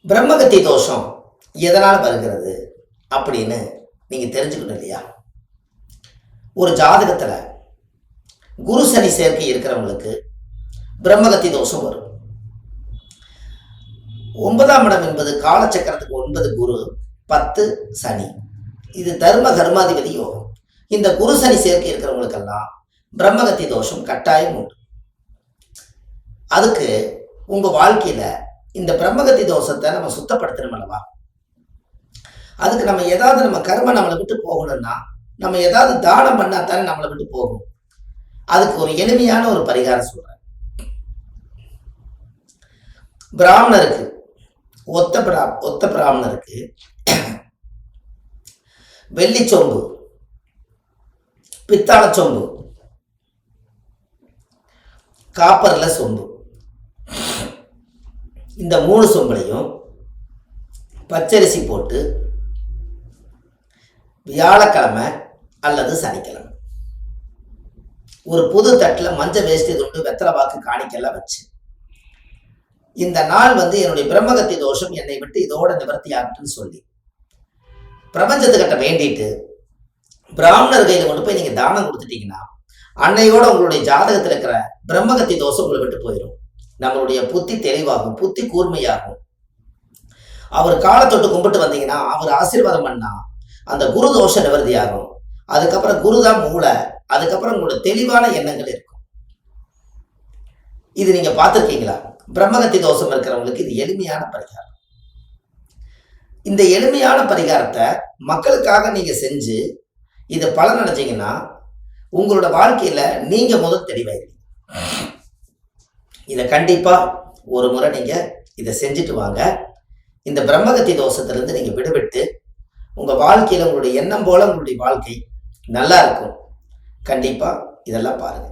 பிரம்மகத்தி தோஷம் எதனால் வருகிறது அப்படின்னு நீங்கள் தெரிஞ்சுக்கணும் இல்லையா? ஒரு ஜாதகத்தில் குரு சனி சேர்க்கை இருக்கிறவங்களுக்கு பிரம்மகத்தி தோஷம் வரும். 9ஆம் இடம் என்பது காலச்சக்கரத்துக்கு 9 குரு, 10 சனி. இது தர்ம கர்மாதிபதி யோகம். இந்த குரு சனி சேர்க்கை இருக்கிறவங்களுக்கெல்லாம் பிரம்மகத்தி தோஷம் கட்டாயம் உண்டு. அதுக்கு உங்கள் வாழ்க்கையில் இந்த பிரம்மகத்தி தோஷத்தை நம்ம சுத்தப்படுத்தணும் அல்லவா? அதுக்கு நம்ம ஏதாவது நம்ம கர்மம் நம்மளை விட்டு போகணும்னா நம்ம ஏதாவது தானம் பண்ணா தானே நம்மளை விட்டு போகும். அதுக்கு ஒரு எளிமையான ஒரு பரிகாரம் சொல்றேன். பிராமணருக்கு ஒத்த பிராமணருக்கு வெள்ளி சொம்பு, பித்தாள சொம்பு, காப்பர்ல சொம்பு, இந்த 3 சொம்புலையும் பச்சரிசி போட்டு வியாழக்கிழமை அல்லது சனிக்கிழமை ஒரு புது தட்டில் மஞ்சள் வேஷ்டி துண்டு வெத்தலை பாக்கு காணிக்கெல்லாம் வச்சு, இந்த நாள் என்னுடைய பிரம்மகத்தி தோஷம் என்னை விட்டு இதோட நிவர்த்தி ஆகட்டுன்னு சொல்லி பிரபஞ்சத்துக்கிட்ட வேண்டிட்டு பிராமணர் கையில் கொண்டு போய் நீங்கள் தானம் கொடுத்துட்டீங்கன்னா அன்னையோட உங்களுடைய ஜாதகத்தில் இருக்கிற பிரம்மகத்தி தோஷம் உங்களை விட்டு போயிடும். நம்மளுடைய புத்தி தெளிவாகும், புத்தி கூர்மையாகும். அவர் காலத்தொட்டு கும்பிட்டு வந்தீங்கன்னா அவர் ஆசீர்வாதம் பண்ணா அந்த குரு தோஷ நிவர்த்தி ஆகும். அதுக்கப்புறம் குருதான் மூளை, அதுக்கப்புறம் உங்களோட தெளிவான எண்ணங்கள் இருக்கும். இது நீங்க பார்த்துருக்கீங்களா? பிரம்மகத்தி தோஷம் இருக்கிறவங்களுக்கு இது எளிமையான பரிகாரம். இந்த எளிமையான பரிகாரத்தை மக்களுக்காக நீங்க செஞ்சு இது பலன் அடைஞ்சீங்கன்னா உங்களோட வாழ்க்கையில நீங்க முதல் தெளிவாயிருங்க. இதை கண்டிப்பா ஒரு முறை நீங்க இதை செஞ்சுட்டு வாங்க. இந்த பிரம்மகத்தி தோஷத்திலிருந்து நீங்க விடுபட்டு உங்க வாழ்க்கையில உங்களுடைய எண்ணம் போல உங்களுடைய வாழ்க்கை நல்லா இருக்கும். கண்டிப்பா இதெல்லாம் பாருங்க.